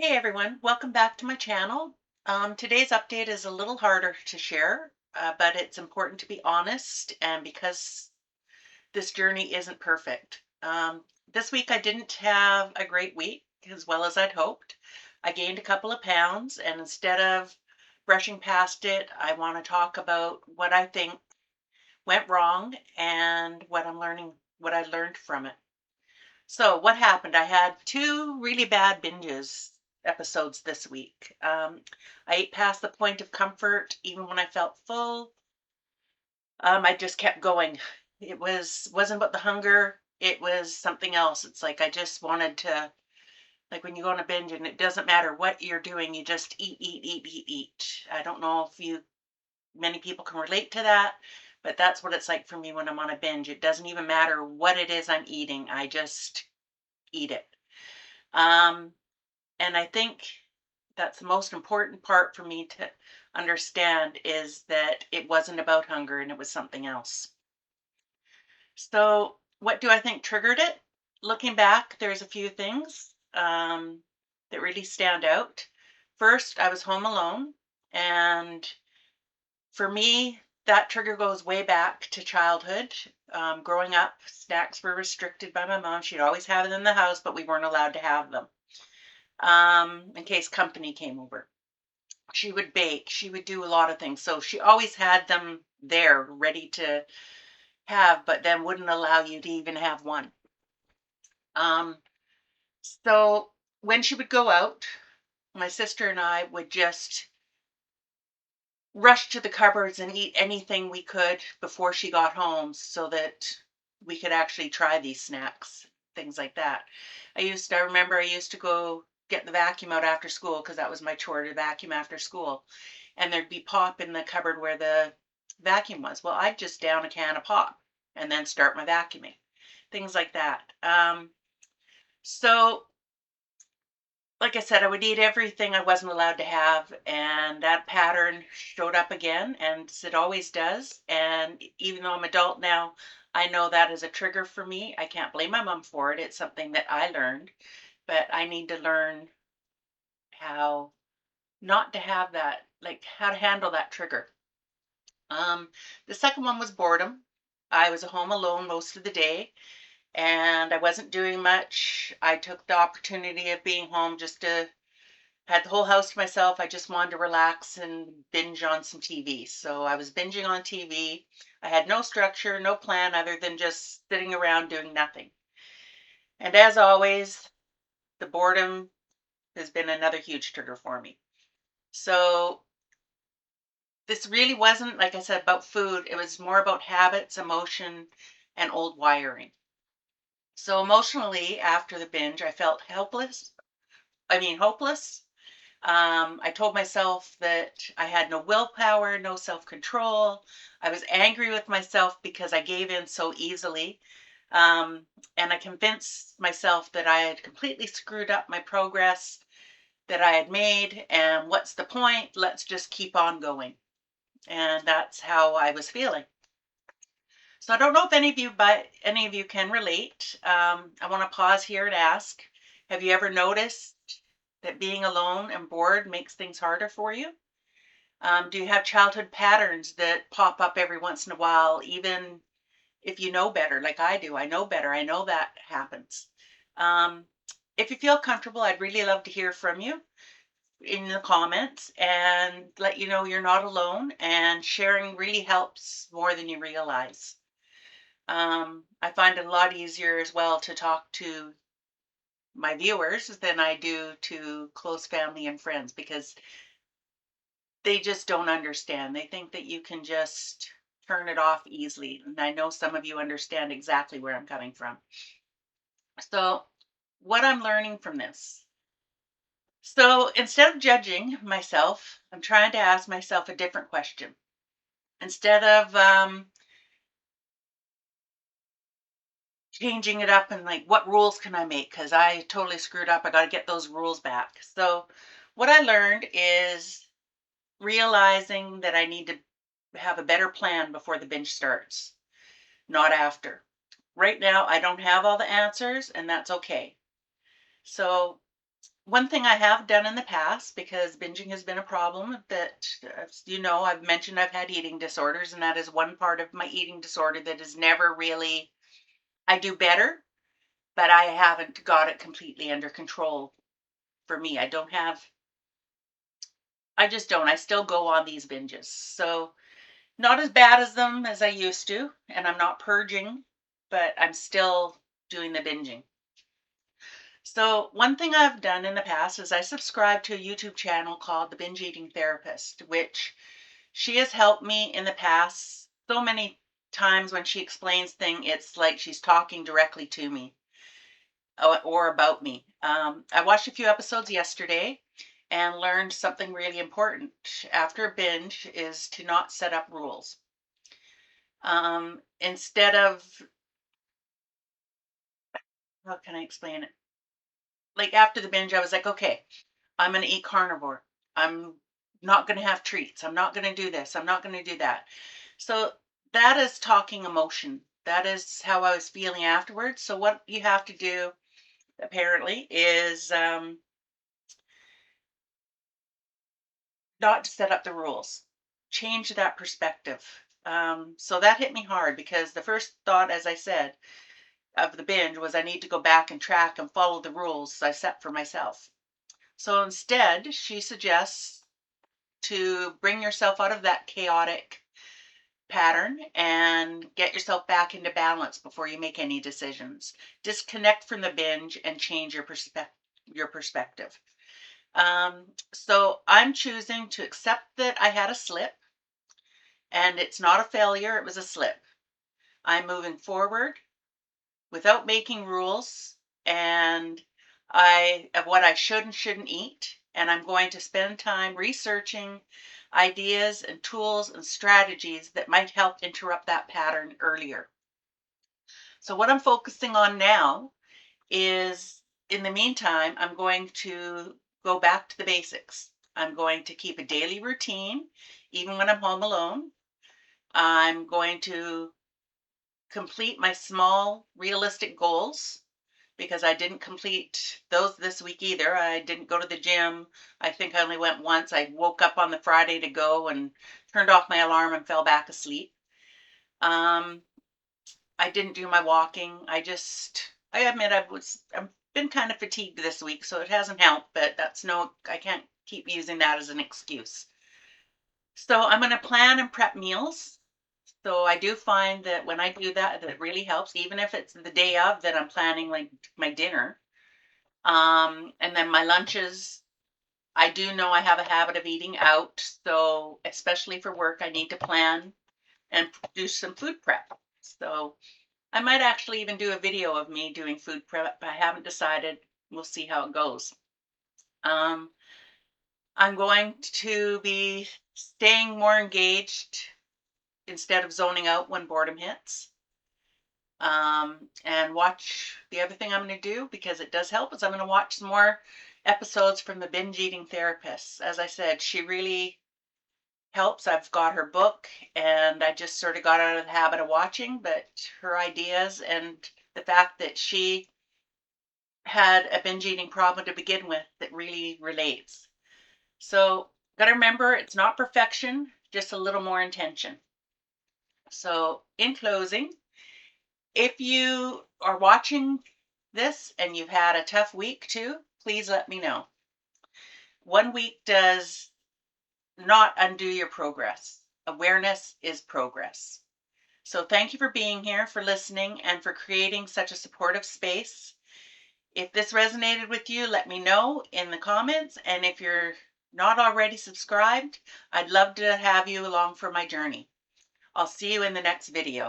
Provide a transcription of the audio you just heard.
Hey everyone, welcome back to my channel. Today's update is a little harder to share, but it's important to be honest and because this journey isn't perfect. This week I didn't have a great week as well as I'd hoped. I gained a couple of pounds, and instead of brushing past it, I want to talk about what I think went wrong and what I learned from it. So what happened? I had two really bad binges episodes this week. I ate past the point of comfort, even when I felt full. I just kept going. It wasn't about the hunger. It was something else. It's like I just wanted to, like when you go on a binge, and it doesn't matter what you're doing, you just eat, eat, eat, eat, eat. I don't know if many people can relate to that, but that's what it's like for me when I'm on a binge. It doesn't even matter what it is I'm eating. I just eat it. Um, And I think that's the most important part for me to understand is that it wasn't about hunger and it was something else. So, what do I think triggered it? Looking back, there's a few things that really stand out. First, I was home alone. And for me, that trigger goes way back to childhood. Growing up, snacks were restricted by my mom. She'd always have them in the house, but we weren't allowed to have them in case company came over. She would bake, she would do a lot of things. So she always had them there ready to have, but then wouldn't allow you to even have one. Um, so when she would go out, my sister and I would just rush to the cupboards and eat anything we could before she got home so that we could actually try these snacks, things like that. I remember I used to go get the vacuum out after school because that was my chore to vacuum after school. And there'd be pop in the cupboard where the vacuum was. Well, I'd just down a can of pop and then start my vacuuming, things like that. So like I said, I would eat everything I wasn't allowed to have, and that pattern showed up again, and it always does. And even though I'm adult now, I know that is a trigger for me. I can't blame my mom for it. It's something that I learned, but I need to learn how not to have that, like how to handle that trigger. The second one was boredom. I was home alone most of the day and I wasn't doing much. I took the opportunity of being home just to had the whole house to myself. I just wanted to relax and binge on some TV. So I was binging on TV. I had no structure, no plan other than just sitting around doing nothing. And as always, the boredom has been another huge trigger for me. So this really wasn't, like I said, about food. It was more about habits, emotion, and old wiring. So emotionally, after the binge, I felt helpless. Hopeless. I told myself that I had no willpower, no self control. I was angry with myself because I gave in so easily. Um, and I convinced myself that I had completely screwed up my progress that I had made. And what's the point? Let's just keep on going. And that's how I was feeling. So I don't know if any of you can relate. I want to pause here and ask, have you ever noticed that being alone and bored makes things harder for you? Do you have childhood patterns that pop up every once in a while, even if you know better, like I do? I know better. I know that happens. Um, if you feel comfortable, I'd really love to hear from you in the comments and let you know you're not alone. And sharing really helps more than you realize. I find it a lot easier as well to talk to my viewers than I do to close family and friends because they just don't understand. They think that you can just turn it off easily. And I know some of you understand exactly where I'm coming from. So, what I'm learning from this. So, instead of judging myself, I'm trying to ask myself a different question. Instead of changing it up and like, what rules can I make? Because I totally screwed up. I got to get those rules back. So, what I learned is realizing that I need to have a better plan before the binge starts, not after. Right now, I don't have all the answers, and that's okay. So, One thing I have done in the past, because binging has been a problem that, I've mentioned I've had eating disorders, and that is one part of my eating disorder that is never really, I do better, but I haven't got it completely under control for me. I just don't. I still go on these binges. So, not as bad as them as I used to, and I'm not purging, but I'm still doing the binging. So, one thing I've done in the past is I subscribe to a YouTube channel called the Binge Eating Therapist, which she has helped me in the past so many times. When she explains things, it's like she's talking directly to me, or about me. I watched a few episodes yesterday and learned something really important after a binge is to not set up rules. Instead of, how can I explain it? Like after the binge, I was like, okay, I'm going to eat carnivore. I'm not going to have treats. I'm not going to do this. I'm not going to do that. So that is talking emotion. That is how I was feeling afterwards. So what you have to do apparently is, not to set up the rules. Change that perspective. So that hit me hard because the first thought, as I said, of the binge was I need to go back and track and follow the rules I set for myself. So instead, she suggests to bring yourself out of that chaotic pattern and get yourself back into balance before you make any decisions. Disconnect from the binge and change your perspective. So I'm choosing to accept that I had a slip, and it's not a failure, it was a slip. I'm moving forward without making rules, and I of what I should and shouldn't eat, and I'm going to spend time researching ideas and tools and strategies that might help interrupt that pattern earlier. So what I'm focusing on now is, in the meantime, I'm going to go back to the basics. I'm going to keep a daily routine even when I'm home alone. I'm going to complete my small, realistic goals because I didn't complete those this week either. I didn't go to the gym. I think I only went once. I woke up on the Friday to go and turned off my alarm and fell back asleep. Um, I didn't do my walking. I admit I've been kind of fatigued this week, so it hasn't helped, but I can't keep using that as an excuse. So I'm going to plan and prep meals. So I do find that when I do that, that really helps, even if it's the day of that I'm planning like my dinner. And then my lunches, I do know I have a habit of eating out. So especially for work, I need to plan and do some food prep. So I might actually even do a video of me doing food prep. I haven't decided. We'll see how it goes. Um, I'm going to be staying more engaged instead of zoning out when boredom hits. And watch the other thing I'm going to do, because it does help, is I'm going to watch some more episodes from the Binge Eating Therapist. As I said, she really helps. I've got her book and I just sort of got out of the habit of watching, but her ideas and the fact that she had a binge eating problem to begin with that really relates. So, got to remember, it's not perfection, just a little more intention. So, in closing, if you are watching this and you've had a tough week too, please let me know. 1 week does not undo your progress. Awareness is progress. So thank you for being here, for listening, and for creating such a supportive space. If this resonated with you, let me know in the comments. And if you're not already subscribed, I'd love to have you along for my journey. I'll see you in the next video.